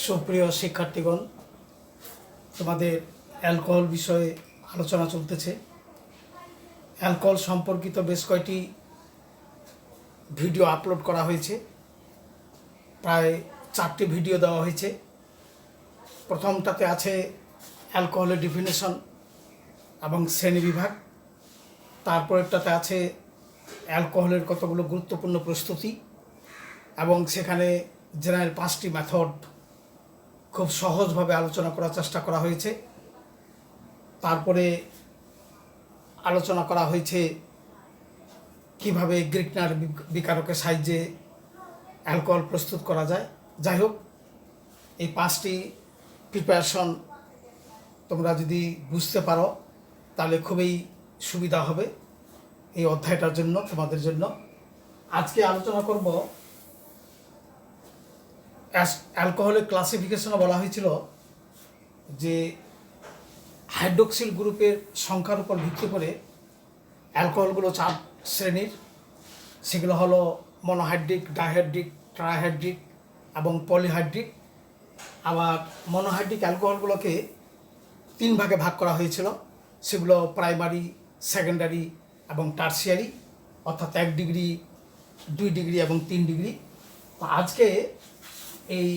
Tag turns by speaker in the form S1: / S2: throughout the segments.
S1: সুপ্রিয় শিক্ষার্থীগণ, তোমাদের অ্যালকোহল বিষয়ে আলোচনা চলতেছে। অ্যালকোহল সম্পর্কিত বেশ কয়েকটি ভিডিও আপলোড করা হয়েছে, প্রায় 4টি ভিডিও দেওয়া হয়েছে। প্রথমটাতে আছে অ্যালকোহলের ডিফিনেশন এবং শ্রেণীবিভাগ। তারপরেরটাতে আছে অ্যালকোহলের কতগুলো গুরুত্বপূর্ণ প্রস্তুতি এবং সেখানে জেনারেল 5টি মেথড খুব সহজভাবে আলোচনা করার চেষ্টা করা হয়েছে। তারপরে আলোচনা করা হয়েছে কিভাবে গ্রিকনার বিকারকের সাহায্যে অ্যালকোহল প্রস্তুত করা যায়। যাই হোক, এই 5টি প্রিপারেশন তোমরা যদি বুঝতে পারো তাহলে খুবই সুবিধা হবে এই অধ্যায়টার জন্য, তোমাদের জন্য। আজকে আলোচনা করব অ্যালকোহলের ক্লাসিফিকেশনে বলা হয়েছিল যে হাইড্রোক্সিল গ্রুপের সংখ্যার উপর ভিত্তি করে অ্যালকোহলগুলো 4 শ্রেণীর। সেগুলো হলো মনোহাইড্রিক, ডাইহাইড্রিক, ট্রাইহাইড্রিক এবং পলিহাইড্রিক। আবার মনোহাইড্রিক অ্যালকোহলগুলোকে 3 ভাগে ভাগ করা হয়েছিল। সেগুলো প্রাইমারি, সেকেন্ডারি এবং টার্সিয়ারি, অর্থাৎ 1 ডিগ্রি, 2 ডিগ্রি এবং 3 ডিগ্রি। তো আজকে এই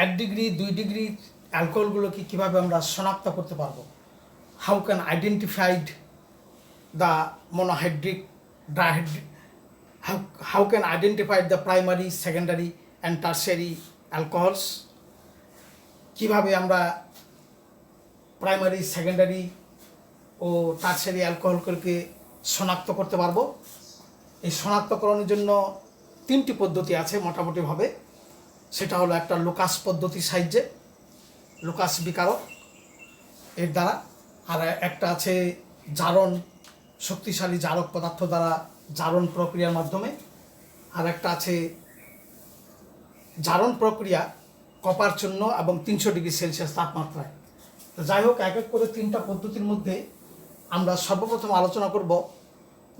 S1: 1 ডিগ্রি, 2 ডিগ্রি অ্যালকোহলগুলোকে কীভাবে আমরা শনাক্ত করতে পারবো, how can identified the monohydric, dihydric, how can identified the primary, secondary and tertiary alcohols, কীভাবে আমরা প্রাইমারি, সেকেন্ডারি ও টার্সিয়ারি অ্যালকোহলগুলোকে শনাক্ত করতে পারবো। এই শনাক্তকরণের জন্য 3টি পদ্ধতি আছে মোটামুটিভাবে। সেটা হলো একটা লুকাস পদ্ধতির সাহায্যে, লুকাস বিকারক এর দ্বারা, আর একটা আছে জারণ, শক্তিশালী জারক পদার্থ দ্বারা জারণ প্রক্রিয়ার মাধ্যমে, আর একটা আছে জারণ প্রক্রিয়া কপার চূর্ণ এবং 300 ডিগ্রি সেলসিয়াস তাপমাত্রায়। তো যাই হোক, এক এক করে 3টা পদ্ধতির মধ্যে আমরা সর্বপ্রথম আলোচনা করব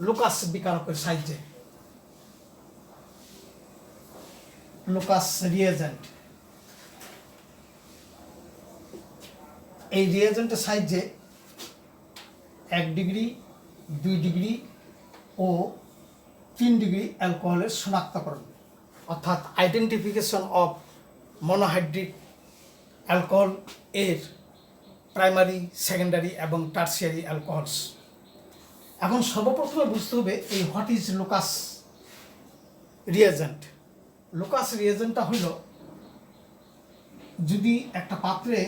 S1: লুকাস বিকারকের সাহায্যে। লুকাস রিয়েজেন্ট, এই রিয়েজেন্টের সাহায্যে 1 ডিগ্রি, 2 ডিগ্রি ও 3 ডিগ্রি অ্যালকোহলের শনাক্তকরণ, অর্থাৎ আইডেন্টিফিকেশন অফ মনোহাইড্রিক অ্যালকোহল এর প্রাইমারি, সেকেন্ডারি এবং টার্সিয়ারি অ্যালকোহলস। এখন সর্বপ্রথমে বুঝতে হবে এই হোয়াট ইজ লুকাস রিয়েজেন্ট। লুকাস রিয়েজেন্টটা হইল, যদি একটা পাত্রে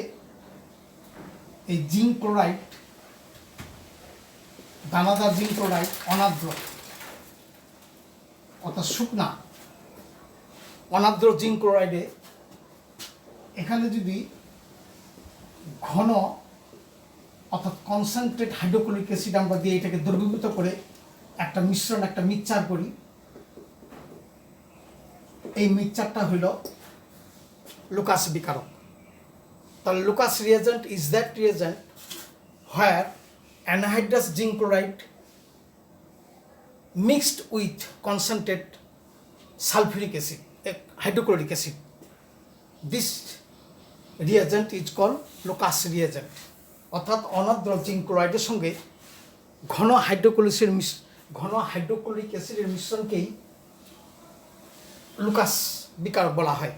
S1: এই জিঙ্ক ক্লোরাইড, দানাদার জিঙ্ক ক্লোরাইড অনার্দ্র, অর্থাৎ শুকনা অনার্দ্র জিঙ্ক ক্লোরাইডে এখানে যদি ঘন অর্থাৎ কনসেন্ট্রেট হাইড্রোক্লোরিক অ্যাসিড আমরা দিয়ে এটাকে দ্রবীভূত করে একটা মিশ্রণ, একটা মিক্সচার করি, এই মিক্সচারটা হইল লুকাস বিকারক। তাহলে Lucas reagent is that reagent where anhydrous zinc chloride mixed with concentrate sulphuric acid, hydrochloric acid. This reagent is call Lucas reagent. অর্থাৎ অনার্দ্র জিঙ্ক ক্লোরাইডের সঙ্গে ঘন হাইড্রোক্লোরিক অ্যাসিডের মিশ্রণকেই লুকাস বিকারক বলা হয়।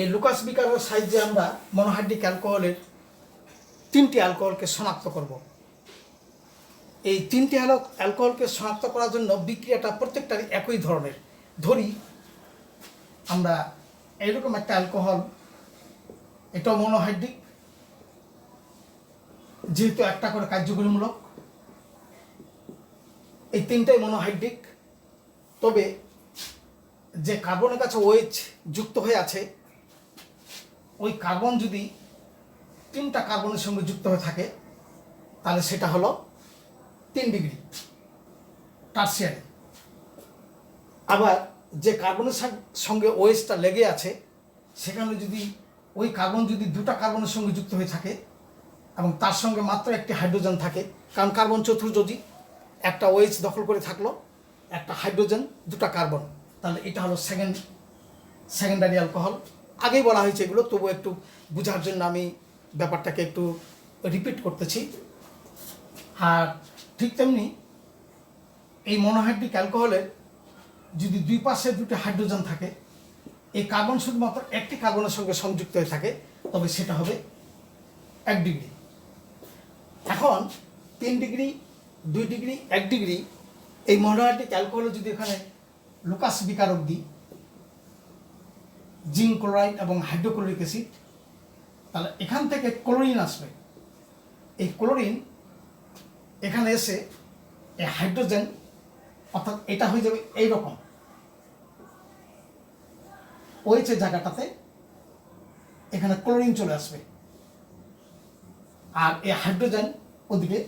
S1: এই লুকাস বিকারকের সাহায্যে আমরা মনোহাইড্রিক অ্যালকোহলের 3টি অ্যালকোহলকে শনাক্ত করব। এই 3টি অ্যালকোহলকে শনাক্ত করার জন্য বিক্রিয়াটা প্রত্যেকটারই একই ধরনের। ধরি আমরা এইরকম একটা অ্যালকোহল, এটাও মনোহাইড্রিক, যেহেতু একটা করে কার্যকরীমূলক, এই 3টাই মনোহাইড্রিক। তবে যে কার্বনের কাছে OH যুক্ত হয়ে আছে, ওই কার্বন যদি 3টা কার্বনের সঙ্গে যুক্ত হয়ে থাকে তাহলে সেটা হলো 3 ডিগ্রি টার্সিয়ারি। আবার যে কার্বনের সঙ্গে OHটা লেগে আছে সেখানে যদি ওই কার্বন যদি 2টা কার্বনের সঙ্গে যুক্ত হয়ে থাকে এবং তার সঙ্গে মাত্র একটি হাইড্রোজেন থাকে, কারণ কার্বন চতুর্যোজী, একটা OH দখল করে থাকলো, একটা হাইড্রোজেন, 2টা কার্বন, তাহলে এটা হলো সেকেন্ডারি অ্যালকোহল। আগেই বলা হয়েছে এগুলো, তবু একটু বোঝার জন্য আমি ব্যাপারটাকে একটু রিপিট করতেছি। আর ঠিক তেমনি এই মনোহাইড্রিক অ্যালকোহলের যদি দুই পাশে দুটি হাইড্রোজেন থাকে, এই কার্বন শুধুমাত্র একটি কার্বনের সঙ্গে সংযুক্ত হয়ে থাকে, তবে সেটা হবে 1 ডিগ্রি। এখন 3 ডিগ্রি, 2 ডিগ্রি, 1 ডিগ্রি এই মনোহাইড্রিক অ্যালকোহলে যদি এখানে লুকাস বিকারক দিই, জিঙ্ক ক্লোরাইড এবং হাইড্রোক্লোরিক অ্যাসিড, তাহলে এখান থেকে ক্লোরিন আসবে। এই ক্লোরিন এখানে এসে এই হাইড্রোজেন, অর্থাৎ এটা হয়ে যাবে এইরকম, ওইচের জায়গাটাতে এখানে ক্লোরিন চলে আসবে, আর এই হাইড্রোজেন ওদিকে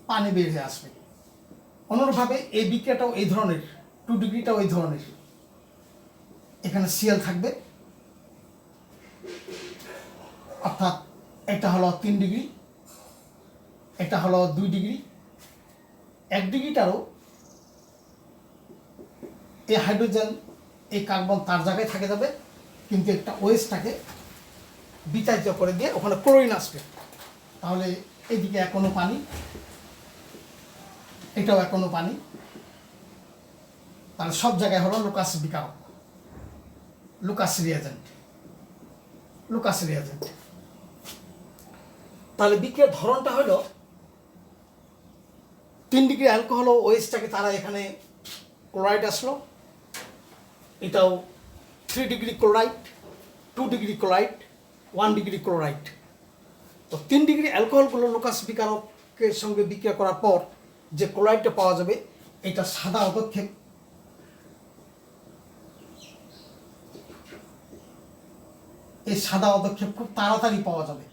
S1: পানি বেরিয়ে আসবে। অনুরূপভাবে এই বিক্রিয়াটাও এই ধরনের, 2 ডিগ্রিটাও এই ধরনের। এখানে সিএল থাকবে, অর্থাৎ এটা হলো 3 ডিগ্রি, এটা হলো 2 ডিগ্রি। 1 ডিগ্রিটারও এই হাইড্রোজেন, এই কার্বন তার জায়গায় থাকে যাবে, কিন্তু একটা ওয়েস্টটাকে বিতাড়িত করে দিয়ে ওখানে ক্লোরিন আসবে। তাহলে এইদিকে এখনো পানি, এটাও এখনো পানি, তাহলে সব জায়গায় হলো লুকাস বিকারক, লুকাস রিয়াজেন্ট, লুকাস রিয়াজেন্ট। তাহলে বিক্রিয়ার ধরনটা হলো 3 ডিগ্রি অ্যালকোহল ও ওয়েস্টটাকে তারা এখানে ক্লোরাইড আসলো, এটাও 3 degree chloride, 2 degree chloride, 1 degree chloride. তো 3 ডিগ্রি অ্যালকোহলগুলো লুকাস বিকারকের সঙ্গে বিক্রিয়া করার পর যে ক্লোরাইডটা পাওয়া যাবে, এটা সাদা অদক্ষেপ, এই সাদা অদক্ষেপ খুব তাড়াতাড়ি পাওয়া যাবে,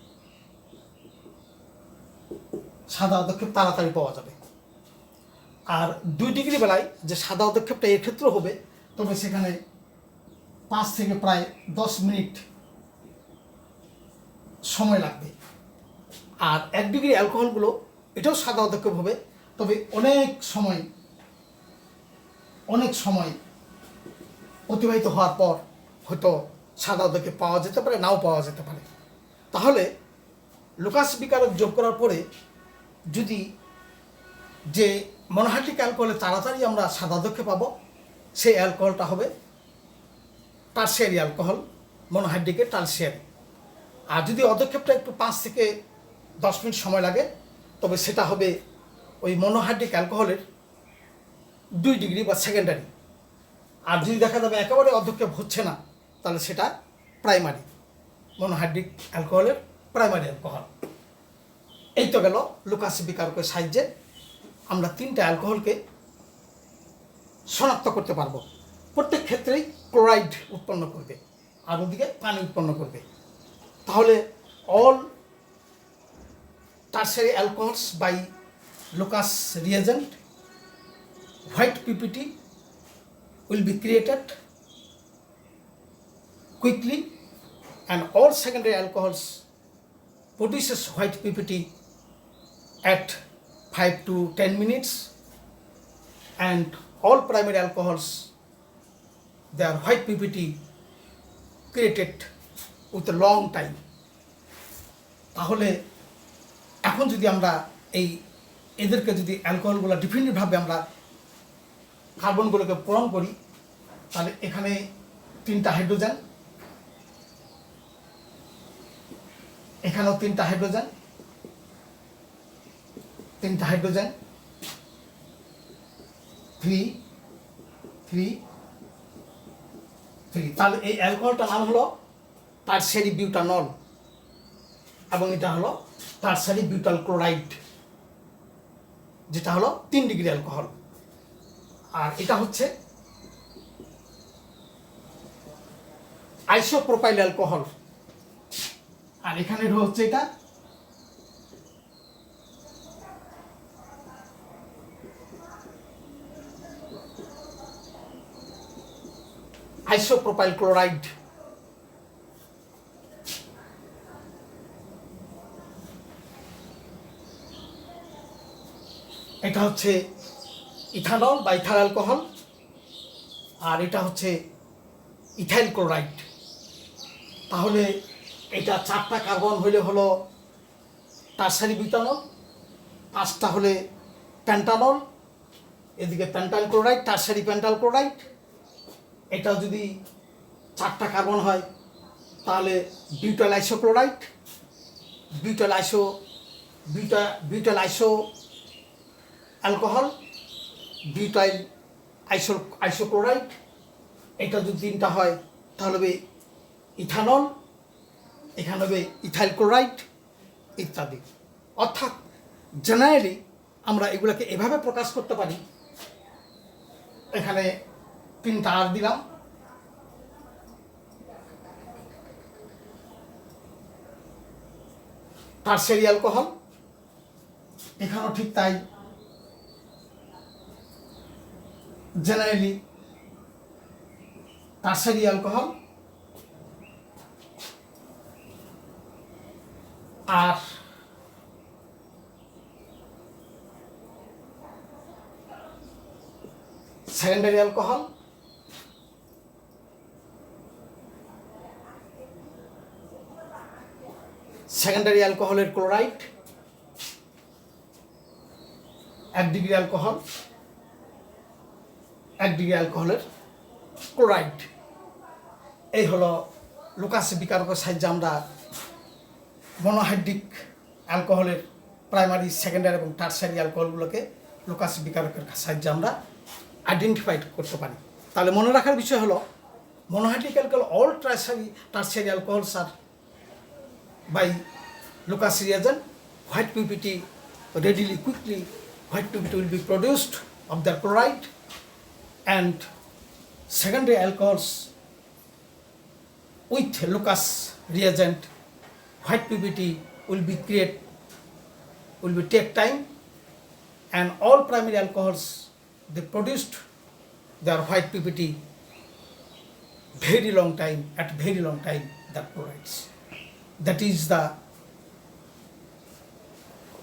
S1: সাদা অদক্ষেপ তাড়াতাড়ি পাওয়া যাবে। আর 2 ডিগ্রি বেলায় যে সাদা অদক্ষেপটা এক্ষেত্রে হবে, তবে সেখানে 5 থেকে প্রায় 10 মিনিট সময় লাগবে। আর 1 ডিগ্রি অ্যালকোহলগুলো এটাও সাদা অদক্ষেপ হবে, তবে অনেক সময় অতিবাহিত হওয়ার পর হয়তো সাদা অদক্ষেপ পাওয়া যেতে পারে, নাও পাওয়া যেতে পারে। তাহলে লুকাস বিকারক যোগ করার পরে যদি যে মনোহাইড্রিক অ্যালকোহলে তাড়াতাড়ি আমরা সাদা অদক্ষেপ পাবো, সেই অ্যালকোহলটা হবে টারশিয়ারি অ্যালকোহল, মনোহাইড্রিকের টারশিয়ারি। আর যদি অদক্ষেপটা একটু 5 থেকে 10 মিনিট সময় লাগে, তবে সেটা হবে ওই মনোহাইড্রিক অ্যালকোহলের 2 ডিগ্রি বা সেকেন্ডারি। আর যদি দেখা যাবে একেবারে অদক্ষেপ হচ্ছে না, তাহলে সেটা প্রাইমারি, মনোহাইড্রিক অ্যালকোহলের প্রাইমারি অ্যালকোহল। এই তো গেল লুকাস বিকারকের সাহায্যে আমরা 3টা অ্যালকোহলকে শনাক্ত করতে পারবো। প্রত্যেক ক্ষেত্রেই ক্লোরাইড উৎপন্ন করবে আর ওদিকে পানি উৎপন্ন করবে। তাহলে all tertiary alcohols by Lucas reagent, white PPT will be created quickly, and all secondary alcohols produces white PPT at 5 to 10 minutes, and all primary alcohols, their white PPT created with a long time. তাহলে এখন যদি আমরা এদেরকে যদি অ্যালকোহলগুলো ডিফিনিটভাবে আমরা কার্বনগুলোকে পূরণ করি, তাহলে এখানে 3টা হাইড্রোজেন, এখানেও 3টা হাইড্রোজেন, 3টা হাইড্রোজেন, 3 3 3। তাহলে এই অ্যালকোহলটার নাম হলো টারশিয়ারি বিউটানল, এবং এটা হলো টারশিয়ারি বিউটাল ক্লোরাইড, যেটা হলো 3 ডিগ্রি অ্যালকোহল। আর এটা হচ্ছে আইসোপ্রোপাইল অ্যালকোহল, আর এখানে হচ্ছে এটা আইসোপ্রোপাইল ক্লোরাইড। এটা হচ্ছে ইথানল বা ইথাল অ্যালকোহল, আর এটা হচ্ছে ইথাইল ক্লোরাইড। তাহলে এটা 4টা কার্বন হইলে হলো টারসারি বুটানল, 5টা হলে পেন্টানল, এদিকে পেন্টাইল ক্লোরাইড, টারসারি পেন্টাল ক্লোরাইড। এটা যদি 4টা কার্বন হয় তাহলে বিউটাইল আইসোক্লোরাইড, বিউটাইল আইসো অ্যালকোহল, বিউটাইল আইসোক্লোরাইড। এটা যদি 3টা হয় তাহলে হবে ইথানল, এখানে হবে ইথাইল ক্লোরাইড ইত্যাদি। অর্থাৎ জেনারেলি আমরা এগুলোকে এভাবে প্রকাশ করতে পারি। এখানে 3টা আর দিলাম, টারসারি অ্যালকোহল, এখানেও ঠিক তাই। জেনারেলি টারসারি অ্যালকোহল আর সেকেন্ডারি অ্যালকোহল। সেকেন্ডারি অ্যালকোহলের ক্লোরাইড 1 ডিগ্রি অ্যালকোহল, 1 ডিগ্রি অ্যালকোহলের ক্লোরাইড। এই হলো লুকাস বিকারকের সাহায্যে আমরা মনোহাইড্রিক অ্যালকোহলের প্রাইমারি, সেকেন্ডারি এবং টারসারি অ্যালকোহলগুলোকে লুকাস বিকারকের সাহায্যে আমরা আইডেন্টিফাই করতে পারি। তাহলে মনে রাখার বিষয় হলো monohydrate alcohol, all tertiary alcohols are by Lucas reagent. White PPT readily, quickly, white PPT will be produced of the chloride, and secondary alcohols with Lucas reagent, white PPT will be take time, and all primary alcohols they produced their white PPT very long time, at very long time that chlorides. That is the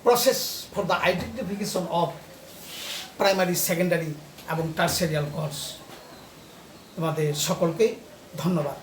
S1: process for the identification of primary, secondary এবং টারসারি alcohols। তোমাদের সকলকে ধন্যবাদ।